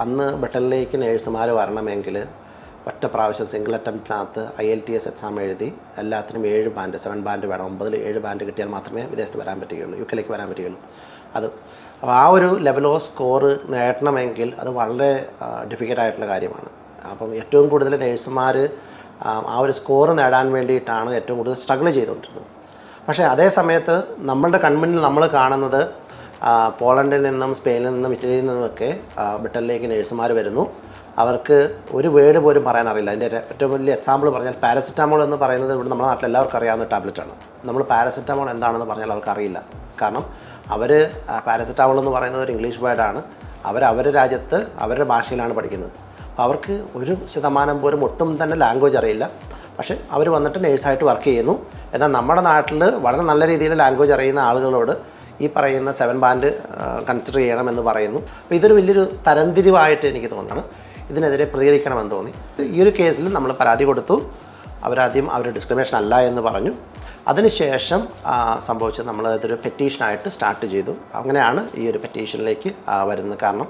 അന്ന് ബ്രിട്ടനിലേക്ക് നേഴ്സുമാർ വരണമെങ്കിൽ ഒറ്റ പ്രാവശ്യം സിംഗിൾ അറ്റംപ്റ്റിനകത്ത് IELTS എക്സാം എഴുതി എല്ലാത്തിനും 7 ബാൻഡ് 7 ബാൻഡ് വേണം. 9-ൽ 7 ബാൻഡ് കിട്ടിയാൽ മാത്രമേ വിദേശത്ത് വരാൻ പറ്റുകയുള്ളൂ, UK വരാൻ പറ്റുകയുള്ളൂ. അപ്പോൾ ആ ഒരു ലെവൽ ഓഫ് സ്കോർ നേടണമെങ്കിൽ അത് വളരെ ഡിഫിക്കൽട്ടായിട്ടുള്ള കാര്യമാണ്. അപ്പം ഏറ്റവും കൂടുതൽ നേഴ്സുമാർ ആ ഒരു സ്കോർ നേടാൻ വേണ്ടിയിട്ടാണ് ഏറ്റവും കൂടുതൽ സ്ട്രഗിൾ ചെയ്തുകൊണ്ടിരുന്നത്. പക്ഷേ അതേ സമയത്ത് നമ്മളുടെ കൺമുന്നിൽ നമ്മൾ കാണുന്നത് പോളണ്ടിൽ നിന്നും സ്പെയിനിൽ നിന്നും ഇറ്റലിയിൽ നിന്നുമൊക്കെ ബ്രിട്ടനിലേക്ക് നേഴ്സുമാർ വരുന്നു. അവർക്ക് ഒരു വേർഡ് പോലും പറയാൻ അറിയില്ല. അതിൻ്റെ ഏറ്റവും വലിയ എക്സാമ്പിൾ പറഞ്ഞാൽ പാരസെറ്റാമോൾ എന്ന് പറയുന്നത് ഇവിടെ നമ്മുടെ നാട്ടിൽ എല്ലാവർക്കും അറിയാവുന്ന ടാബ്ലറ്റാണ്. നമ്മൾ പാരസെറ്റാമോൾ എന്താണെന്ന് പറഞ്ഞാൽ അവർക്കറിയില്ല. കാരണം അവർ പാരസെറ്റാമോൾ എന്ന് പറയുന്നത് ഒരു ഇംഗ്ലീഷ് വേർഡാണ്. അവരുടെ രാജ്യത്ത് അവരുടെ ഭാഷയിലാണ് പഠിക്കുന്നത്. അപ്പോൾ അവർക്ക് 1% പോലും ഒട്ടും തന്നെ ലാംഗ്വേജ് അറിയില്ല. പക്ഷേ അവർ വന്നിട്ട് നേഴ്സായിട്ട് വർക്ക് ചെയ്യുന്നു. എന്നാൽ നമ്മുടെ നാട്ടിൽ വളരെ നല്ല രീതിയിൽ ലാംഗ്വേജ് അറിയുന്ന ആളുകളോട് ഈ പറയുന്ന 7 ബാൻഡ് കൺസിഡർ ചെയ്യണമെന്ന് പറയുന്നു. അപ്പോൾ ഇതൊരു വലിയൊരു തരംതിരിവായിട്ട് എനിക്ക് തോന്നുന്നു. ഇതിനെതിരെ പ്രതികരിക്കണമെന്ന് തോന്നി. ഈ ഒരു കേസിൽ നമ്മൾ പരാതി കൊടുത്തു. അവരാദ്യം അവർ ഡിസ്ക്രിമിനേഷൻ അല്ല എന്ന് പറഞ്ഞു. അതിനുശേഷം സംഭവിച്ചത് നമ്മൾ ഇതൊരു പെറ്റീഷനായിട്ട് സ്റ്റാർട്ട് ചെയ്തു. അങ്ങനെയാണ് ഈ ഒരു പെറ്റീഷനിലേക്ക് വരുന്നത്. കാരണം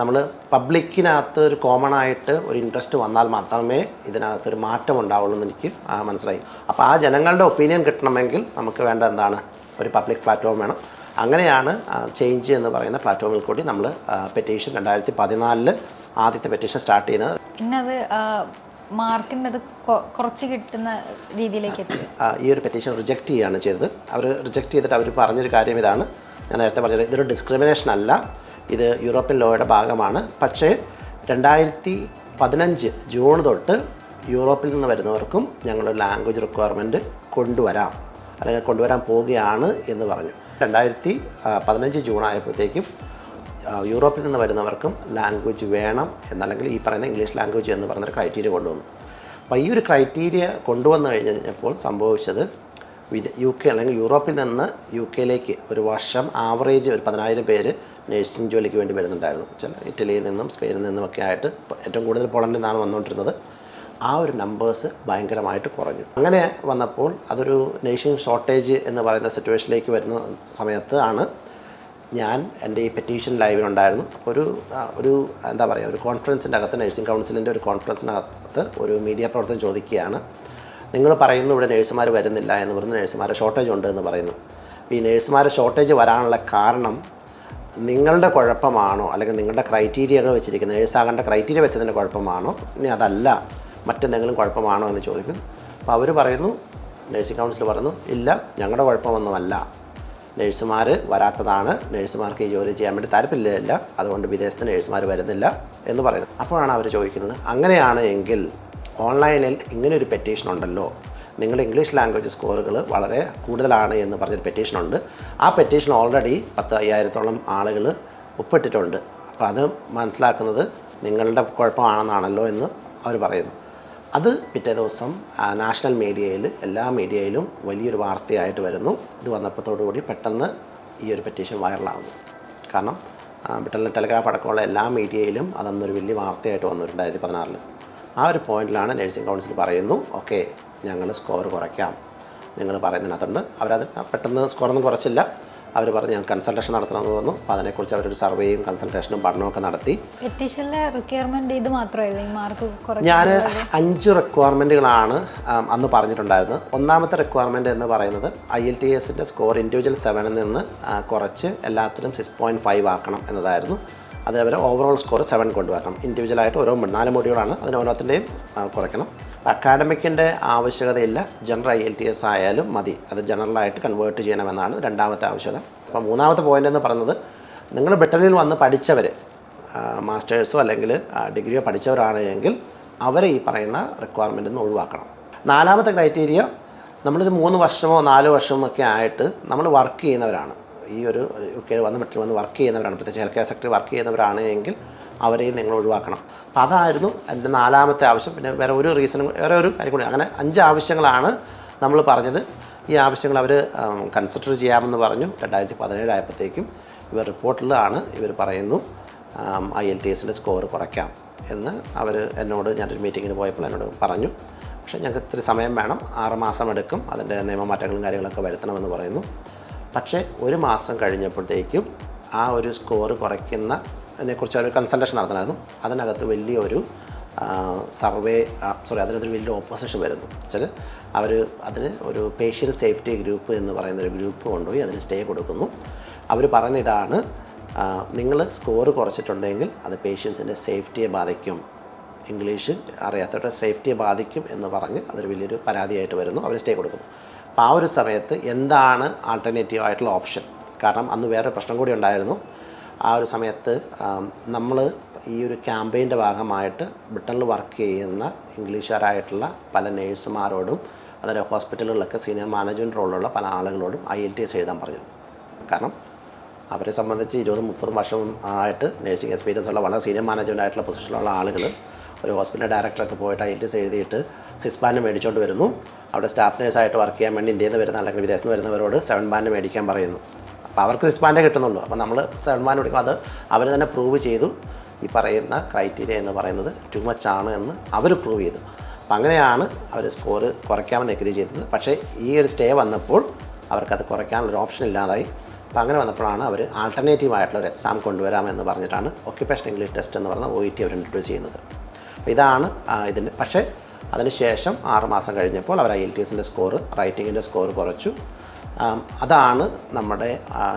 നമ്മൾ പബ്ലിക്കിനകത്ത് ഒരു കോമൺ ആയിട്ട് ഒരു ഇൻട്രസ്റ്റ് വന്നാൽ മാത്രമേ ഇതിനകത്തൊരു മാറ്റം ഉണ്ടാവുള്ളൂ എന്ന് എനിക്ക് മനസ്സിലായി. അപ്പോൾ ആ ജനങ്ങളുടെ ഒപ്പീനിയൻ കിട്ടണമെങ്കിൽ നമുക്ക് വേണ്ട എന്താണ്, ഒരു പബ്ലിക് പ്ലാറ്റ്ഫോം വേണം. അങ്ങനെയാണ് ചേഞ്ച് എന്ന് പറയുന്ന പ്ലാറ്റ്ഫോമിൽ കൂടി നമ്മൾ പെറ്റീഷൻ 2014 ആദ്യത്തെ പെറ്റീഷൻ സ്റ്റാർട്ട് ചെയ്യുന്നത്. പിന്നെ അത് മാർക്കിൻ്റെ അത് കുറച്ച് കിട്ടുന്ന രീതിയിലേക്ക് എത്തി. ഈ ഒരു പെറ്റീഷൻ റിജക്റ്റ് ചെയ്യുകയാണ് ചെയ്തത്. അവർ റിജക്റ്റ് ചെയ്തിട്ട് അവർ പറഞ്ഞൊരു കാര്യം ഇതാണ്, ഞാൻ നേരത്തെ പറഞ്ഞത്, ഇതൊരു ഡിസ്ക്രിമിനേഷൻ അല്ല, ഇത് യൂറോപ്യൻ ലോയുടെ ഭാഗമാണ്. പക്ഷേ 2015 ജൂൺ തൊട്ട് യൂറോപ്പിൽ നിന്ന് വരുന്നവർക്കും ഞങ്ങളൊരു ലാംഗ്വേജ് റിക്വയർമെൻറ്റ് കൊണ്ടുവരാം, അല്ലെങ്കിൽ കൊണ്ടുവരാൻ പോവുകയാണ് എന്ന് പറഞ്ഞു. 2015 ജൂൺ ആയപ്പോഴത്തേക്കും യൂറോപ്പിൽ നിന്ന് വരുന്നവർക്കും ലാംഗ്വേജ് വേണം എന്നല്ലെങ്കിൽ ഈ പറയുന്ന ഇംഗ്ലീഷ് ലാംഗ്വേജ് എന്ന് പറയുന്നൊരു ക്രൈറ്റീരിയ കൊണ്ടുവന്നു. അപ്പോൾ ഈ ഒരു ക്രൈറ്റീരിയ കൊണ്ടുവന്നു കഴിഞ്ഞപ്പോൾ സംഭവിച്ചത് UK അല്ലെങ്കിൽ യൂറോപ്പിൽ നിന്ന് UK ഒരു വർഷം ആവറേജ് ഒരു 10,000 പേര് നഴ്സിംഗ് ജോലിക്ക് വേണ്ടി വരുന്നുണ്ടായിരുന്നു. ഇറ്റലിയിൽ നിന്നും സ്പെയിനിൽ നിന്നുമൊക്കെ ആയിട്ട് ഏറ്റവും കൂടുതൽ പോളണ്ടിൽ നിന്നാണ് വന്നുകൊണ്ടിരുന്നത്. ആ ഒരു നമ്പേഴ്സ് ഭയങ്കരമായിട്ട് കുറഞ്ഞു. അങ്ങനെ വന്നപ്പോൾ അതൊരു നഴ്സിംഗ് ഷോർട്ടേജ് എന്ന് പറയുന്ന സിറ്റുവേഷനിലേക്ക് വരുന്ന സമയത്ത് ആണ് ഞാൻ എൻ്റെ ഈ പെറ്റീഷൻ ലൈവിലുണ്ടായിരുന്നു. അപ്പോൾ ഒരു എന്താ പറയുക, ഒരു കോൺഫറൻസിൻ്റെ അകത്ത്, നഴ്സിംഗ് കൗൺസിലിൻ്റെ ഒരു കോൺഫറൻസിനകത്ത് ഒരു മീഡിയ പ്രവർത്തകൻ ചോദിക്കുകയാണ്, നിങ്ങൾ പറയുന്നു ഇവിടെ നഴ്സുമാർ വരുന്നില്ല എന്ന് പറയുന്നത്, നഴ്സുമാരുടെ ഷോർട്ടേജ് ഉണ്ട് എന്ന് പറയുന്നു. ഈ നഴ്സുമാരുടെ ഷോർട്ടേജ് വരാനുള്ള കാരണം നിങ്ങളുടെ കുഴപ്പമാണോ, അല്ലെങ്കിൽ നിങ്ങളുടെ ക്രൈറ്റീരിയകൾ വെച്ചിരിക്കുന്ന നേഴ്സാകേണ്ട ക്രൈറ്റീരിയ വെച്ചതിൻ്റെ കുഴപ്പമാണോ, ഇനി അതല്ല മറ്റെന്തെങ്കിലും കുഴപ്പമാണോ എന്ന് ചോദിക്കും. അപ്പോൾ അവർ പറയുന്നു, നഴ്സിംഗ് കൗൺസിൽ പറയുന്നു, ഇല്ല, ഞങ്ങളുടെ കുഴപ്പമൊന്നുമല്ല, നഴ്സുമാർ വരാത്തതാണ്, നഴ്സുമാർക്ക് ഈ ജോലി ചെയ്യാൻ വേണ്ടി താല്പര്യമില്ല, അതുകൊണ്ട് വിദേശത്ത് നഴ്സുമാർ വരുന്നില്ല എന്ന് പറയുന്നത്. അപ്പോഴാണ് അവർ ചോദിക്കുന്നത്, അങ്ങനെയാണ് എങ്കിൽ ഓൺലൈനിൽ ഇങ്ങനെയൊരു പെറ്റീഷൻ ഉണ്ടല്ലോ, നിങ്ങളുടെ ഇംഗ്ലീഷ് ലാംഗ്വേജ് സ്കോറുകൾ വളരെ കൂടുതലാണ് എന്ന് പറഞ്ഞൊരു പെറ്റീഷനുണ്ട്, ആ പെറ്റീഷൻ ഓൾറെഡി 10,000-ഓളം ആളുകൾ ഒപ്പിട്ടിട്ടുണ്ട്, അപ്പോൾ അത് മനസ്സിലാക്കുന്നത് നിങ്ങളുടെ കുഴപ്പമാണെന്നാണല്ലോ എന്ന് അവർ പറയുന്നു. അത് പിറ്റേ ദിവസം നാഷണൽ മീഡിയയിൽ, എല്ലാ മീഡിയയിലും വലിയൊരു വാർത്തയായിട്ട് വരുന്നു. ഇത് വന്നപ്പോഴത്തോടുകൂടി പെട്ടെന്ന് ഈ ഒരു പെറ്റീഷൻ വൈറലാകുന്നു. കാരണം ബ്രിട്ടനിലെ ടെലിഗ്രാഫ് അടക്കമുള്ള എല്ലാ മീഡിയയിലും അതൊന്നൊരു വലിയ വാർത്തയായിട്ട് വന്നു 2016. ആ ഒരു പോയിന്റിലാണ് നഴ്സിംഗ് കൗൺസിൽ പറയുന്നു, ഓക്കെ, ഞങ്ങൾ സ്കോർ കുറയ്ക്കാം, നിങ്ങൾ പറയുന്നതിനകത്തുണ്ട്. അവരത് പെട്ടെന്ന് സ്കോറൊന്നും കുറച്ചില്ല. അവർ പറഞ്ഞ് ഞങ്ങൾ കൺസൾട്ടേഷൻ നടത്തണമെന്ന് പറഞ്ഞു. അപ്പോൾ അതിനെക്കുറിച്ച് അവരൊരു സർവേയും കൺസൾട്ടേഷനും പഠനമൊക്കെ നടത്തി. പെറ്റീഷനിലെ റിക്വയർമെൻറ്റ് ഇത് മാത്രമായിരുന്നു ഈ മാർക്ക് കുറച്ച്? ഞാൻ 5 റിക്വയർമെൻറ്റുകളാണ് അന്ന് പറഞ്ഞിട്ടുണ്ടായിരുന്നത്. ഒന്നാമത്തെ റിക്വയർമെൻറ്റ് എന്ന് പറയുന്നത് IELTS സ്കോർ ഇൻഡിവിജ്വൽ 7-ൽ നിന്ന് കുറച്ച് എല്ലാത്തിനും 6.5 ആക്കണം എന്നതായിരുന്നു. അതേപോലെ ഓവറോൾ സ്കോർ 7 കൊണ്ടുവരണം. ഇൻഡിവിജ്വലായിട്ട് ഓരോ 4 മൊഡ്യൂളാണ്, അതിന് ഓരോത്തിൻ്റെയും കുറയ്ക്കണം. അക്കാഡമിക്കിൻ്റെ ആവശ്യകതയില്ല, ജനറൽ IELTS ആയാലും മതി, അത് ജനറലായിട്ട് കൺവേർട്ട് ചെയ്യണമെന്നാണ് രണ്ടാമത്തെ ആവശ്യകത. അപ്പോൾ മൂന്നാമത്തെ പോയിൻ്റ് എന്ന് പറയുന്നത്, നിങ്ങൾ ബ്രിട്ടനിൽ വന്ന് പഠിച്ചവർ, മാസ്റ്റേഴ്സോ അല്ലെങ്കിൽ ഡിഗ്രിയോ പഠിച്ചവരാണ് എങ്കിൽ അവരെ ഈ പറയുന്ന റിക്വയർമെൻറ്റിൽ നിന്ന് ഒഴിവാക്കണം. നാലാമത്തെ ക്രൈറ്റീരിയ, നമ്മളൊരു 3 വർഷമോ 4 വർഷമോ ഒക്കെ ആയിട്ട് നമ്മൾ വർക്ക് ചെയ്യുന്നവരാണ്, ഈ ഒരു UK വന്ന് ബ്രിട്ടനിൽ വന്ന് വർക്ക് ചെയ്യുന്നവരാണ്, പ്രത്യേകിച്ച് ഹെൽത്ത് കെയർ സെക്ടറിൽ വർക്ക് ചെയ്യുന്നവരാണ് എങ്കിൽ അവരെയും നിങ്ങൾ ഒഴിവാക്കണം. അപ്പോൾ അതായിരുന്നു എൻ്റെ നാലാമത്തെ ആവശ്യം. പിന്നെ വേറെ ഒരു റീസണും വേറെ ഒരു കാര്യം കൂടി, അങ്ങനെ 5 ആവശ്യങ്ങളാണ് നമ്മൾ പറഞ്ഞത്. ഈ ആവശ്യങ്ങൾ അവർ കൺസിഡർ ചെയ്യാമെന്ന് പറഞ്ഞു. 2017 ആയപ്പോഴത്തേക്കും ഇവർ റിപ്പോർട്ടിലാണ് ഇവർ പറയുന്നു IELTS സ്കോർ കുറയ്ക്കാം എന്ന് അവർ എന്നോട്, ഞാനൊരു മീറ്റിങ്ങിന് പോയപ്പോൾ എന്നോട് പറഞ്ഞു. പക്ഷേ ഞങ്ങൾക്ക് ഇത്തിരി സമയം വേണം, 6 മാസം എടുക്കും, അതിൻ്റെ നിയമമാറ്റങ്ങളും കാര്യങ്ങളൊക്കെ വരുത്തണമെന്ന് പറയുന്നു. പക്ഷേ 1 മാസം കഴിഞ്ഞപ്പോഴത്തേക്കും ആ ഒരു സ്കോർ കുറയ്ക്കുന്ന അതിനെക്കുറിച്ച് ഒരു കൺസൾട്ടേഷൻ നടത്തണമായിരുന്നു. അതിനകത്ത് വലിയൊരു അതിനകത്തൊരു വലിയ ഓപ്പോസിഷൻ വരുന്നു വെച്ചാൽ അവർ അതിന് ഒരു പേഷ്യൻ്റ് സേഫ്റ്റി ഗ്രൂപ്പ് എന്ന് പറയുന്നൊരു ഗ്രൂപ്പ് കൊണ്ടുപോയി അതിന് സ്റ്റേ കൊടുക്കുന്നു. അവർ പറയുന്ന ഇതാണ്, നിങ്ങൾ സ്കോർ കുറച്ചിട്ടുണ്ടെങ്കിൽ അത് പേഷ്യൻസിൻ്റെ സേഫ്റ്റിയെ ബാധിക്കും, ഇംഗ്ലീഷ് അറിയാത്തവരുടെ സേഫ്റ്റിയെ ബാധിക്കും എന്ന് പറഞ്ഞ് അതൊരു വലിയൊരു പരാതിയായിട്ട് വരുന്നു. അവർ സ്റ്റേ കൊടുക്കുന്നു. അപ്പോൾ ആ ഒരു സമയത്ത് എന്താണ് ആൾട്ടർനേറ്റീവ് ആയിട്ടുള്ള ഓപ്ഷൻ? കാരണം അന്ന് വേറെ പ്രശ്നം കൂടി ഉണ്ടായിരുന്നു. ആ ഒരു സമയത്ത് നമ്മൾ ഈ ഒരു ക്യാമ്പയിൻ്റെ ഭാഗമായിട്ട് ബ്രിട്ടനിൽ വർക്ക് ചെയ്യുന്ന ഇംഗ്ലീഷുകാരായിട്ടുള്ള പല നേഴ്സുമാരോടും അതുപോലെ ഹോസ്പിറ്റലുകളിലൊക്കെ സീനിയർ മാനേജ്മെൻറ്റ് റോളിലുള്ള പല ആളുകളോടും IELTS എഴുതാൻ പറഞ്ഞു. കാരണം അവരെ സംബന്ധിച്ച് 20-30 വർഷം ആയിട്ട് നേഴ്സിംഗ് എക്സ്പീരിയൻസ് ഉള്ള വളരെ സീനിയർ മാനേജ്മെൻ്റ് ആയിട്ടുള്ള പൊസിഷനിലുള്ള ആളുകൾ ഒരു ഹോസ്പിറ്റൽ ഡയറക്ടറൊക്കെ പോയിട്ട് IELTS എഴുതിയിട്ട് സിക്സ് ബാൻഡ് മേടിച്ചുകൊണ്ട് വരുന്നു. അവിടെ സ്റ്റാഫ് നേഴ്സായിട്ട് വർക്ക് ചെയ്യാൻ വേണ്ടി ഇന്ത്യയിൽ നിന്ന് വരുന്ന അല്ലെങ്കിൽ വിദേശത്ത് നിന്ന് വരുന്നവരോട് 7 ബാൻഡ് മേടിക്കാൻ പറയുന്നു. അപ്പോൾ അവർക്ക് സിക്സ് ബാൻഡേ കിട്ടുന്നുള്ളൂ. അപ്പോൾ നമ്മൾ 7 ബാൻഡ് കൊടുക്കും. അത് അവർ തന്നെ പ്രൂവ് ചെയ്തു. ഈ പറയുന്ന ക്രൈറ്റീരിയ എന്ന് പറയുന്നത് ടു മച്ച് ആണ് എന്ന് അവർ പ്രൂവ് ചെയ്തു. അപ്പം അങ്ങനെയാണ് അവർ സ്കോർ കുറയ്ക്കാമെന്ന് എഗ്രി ചെയ്തത്. പക്ഷേ ഈ ഒരു സ്റ്റേ വന്നപ്പോൾ അവർക്കത് കുറയ്ക്കാനുള്ളൊരു ഓപ്ഷൻ ഇല്ലാതായി. അപ്പോൾ അങ്ങനെ വന്നപ്പോഴാണ് അവർ ആൾട്ടർനേറ്റീവ് ആയിട്ടുള്ള ഒരു എക്സാം കൊണ്ടുവരാമെന്ന് പറഞ്ഞിട്ടാണ് ഒക്യുപേഷൻ ഇംഗ്ലീഷ് ടെസ്റ്റ് എന്ന് പറഞ്ഞ OET അവർ ഇൻട്രൊഡ്യൂസ് ചെയ്യുന്നത്. അപ്പോൾ ഇതാണ് ഇതിൻ്റെ. പക്ഷേ അതിനുശേഷം 6 മാസം കഴിഞ്ഞപ്പോൾ അവർ IELTSൻ്റെ സ്കോർ, റൈറ്റിങ്ങിൻ്റെ സ്കോർ കുറച്ചു. അതാണ് നമ്മുടെ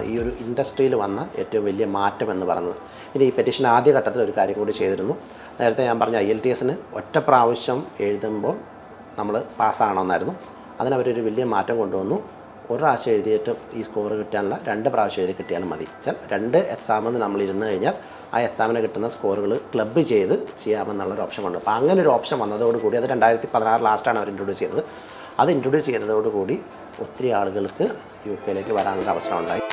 ഈ ഒരു ഇൻഡസ്ട്രിയിൽ വന്ന ഏറ്റവും വലിയ മാറ്റം എന്ന് പറയുന്നത്. ഇനി ഈ പെറ്റീഷൻ ആദ്യഘട്ടത്തിൽ ഒരു കാര്യം കൂടി ചെയ്തിരുന്നു. നേരത്തെ ഞാൻ പറഞ്ഞ IELTSന് ഒറ്റ പ്രാവശ്യം എഴുതുമ്പോൾ നമ്മൾ പാസ്സാകണമെന്നായിരുന്നു. അതിനവരൊരു വലിയ മാറ്റം കൊണ്ടുവന്നു. ഒരു പ്രാവശ്യം എഴുതിയിട്ട് ഈ സ്കോർ കിട്ടാനുള്ള 2 പ്രാവശ്യം എഴുതി കിട്ടിയാലും മതി. വെച്ചാൽ 2 എക്സാമെന്ന് നമ്മൾ ഇരുന്ന് കഴിഞ്ഞാൽ ആ എക്സാമിന് കിട്ടുന്ന സ്കോറുകൾ ക്ലബ്ബ് ചെയ്ത് ചെയ്യാമെന്നുള്ളൊരു ഓപ്ഷൻ ഉണ്ട്. അപ്പോൾ അങ്ങനെ ഒരു ഓപ്ഷൻ വന്നതോടുകൂടി, അത് 2016 ലാസ്റ്റാണ് അവർ ഇൻട്രൊഡ്യൂസ് ചെയ്തത്. അത് ഇൻട്രൊഡ്യൂസ് ചെയ്തതോടുകൂടി ഒത്തിരി ആളുകൾക്ക് UK വരാനുള്ള അവസരം ഉണ്ടായി.